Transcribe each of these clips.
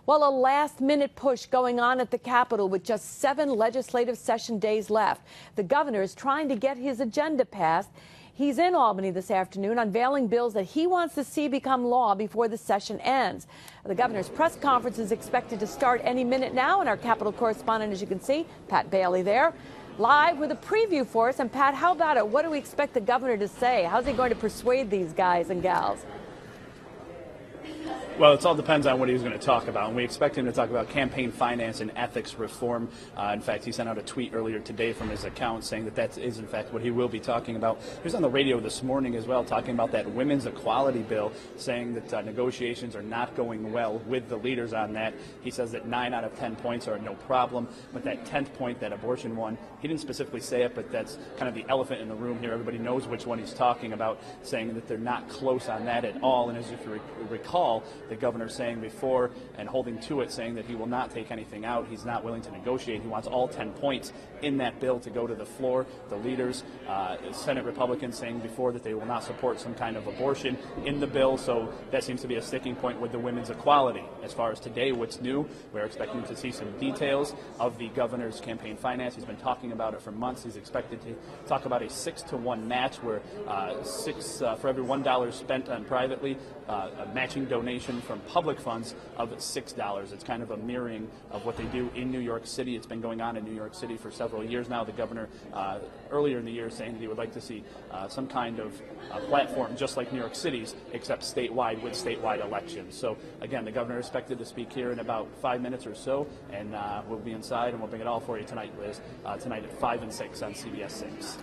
Well, a last-minute push going on at the Capitol with just 7 legislative session days left. The governor is trying to get his agenda passed. He's in Albany this afternoon unveiling bills that he wants to see become law before the session ends. The governor's press conference is expected to start any minute now, and our Capitol correspondent, as you can see, Pat Bailey there, live with a preview for us. And Pat, how about it? What do we expect the governor to say? How's he going to persuade these guys and gals? Well, it all depends on what he's going to talk about, and we expect him to talk about campaign finance and ethics reform. In fact, he sent out a tweet earlier today from his account saying that is, in fact, what he will be talking about. He was on the radio this morning as well, talking about that women's equality bill, saying that negotiations are not going well with the leaders on that. He says that 9 out of 10 points are no problem, but that 10th point, that abortion one, he didn't specifically say it, but that's kind of the elephant in the room here. Everybody knows which one he's talking about, saying that they're not close on that at all. And as if you recall, the governor saying before and holding to it, saying that he will not take anything out. He's not willing to negotiate. He wants all 10 points in that bill to go to the floor. The leaders, Senate Republicans, saying before that they will not support some kind of abortion in the bill. So that seems to be a sticking point with the women's equality. As far as today, what's new, we're expecting to see some details of the governor's campaign finance. He's been talking about it for months. He's expected to talk about a 6-to-1 match where for every $1 spent on privately, a matching donation from public funds of $6. It's kind of a mirroring of what they do in New York City. It's been going on in New York City for several years now. The governor earlier in the year saying that he would like to see some kind of platform just like New York City's, except statewide with statewide elections. So again, the governor is expected to speak here in about 5 minutes or so, and we'll be inside and we'll bring it all for you tonight, Liz, tonight at 5 and 6 on CBS 6.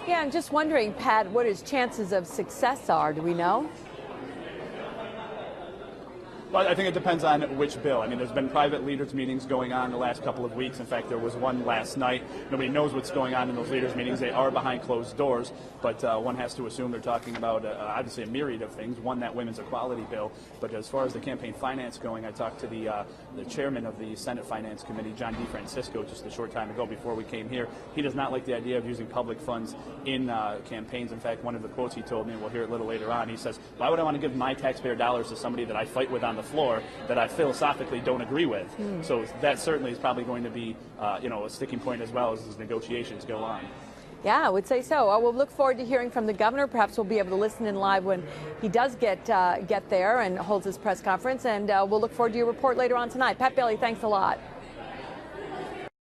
Yeah, I'm just wondering, Pat, what his chances of success are. Do we know? Well, I think it depends on which bill. I mean, there's been private leaders meetings going on the last couple of weeks. In fact, there was one last night. Nobody knows what's going on in those leaders meetings. They are behind closed doors, but one has to assume they're talking about obviously a myriad of things. One, that women's equality bill. But as far as the campaign finance going, I talked to the chairman of the Senate Finance Committee, John DeFrancisco, just a short time ago before we came here. He does not like the idea of using public funds in campaigns. In fact, one of the quotes he told me, and we'll hear it a little later on, he says, "Why would I want to give my taxpayer dollars to somebody that I fight with on the floor that I philosophically don't agree with?" So that certainly is probably going to be a sticking point as well as these negotiations go on. Yeah, I would say so. We'll look forward to hearing from the governor. Perhaps we'll be able to listen in live when he does get there and holds his press conference. And we'll look forward to your report later on tonight. Pat Bailey, thanks a lot.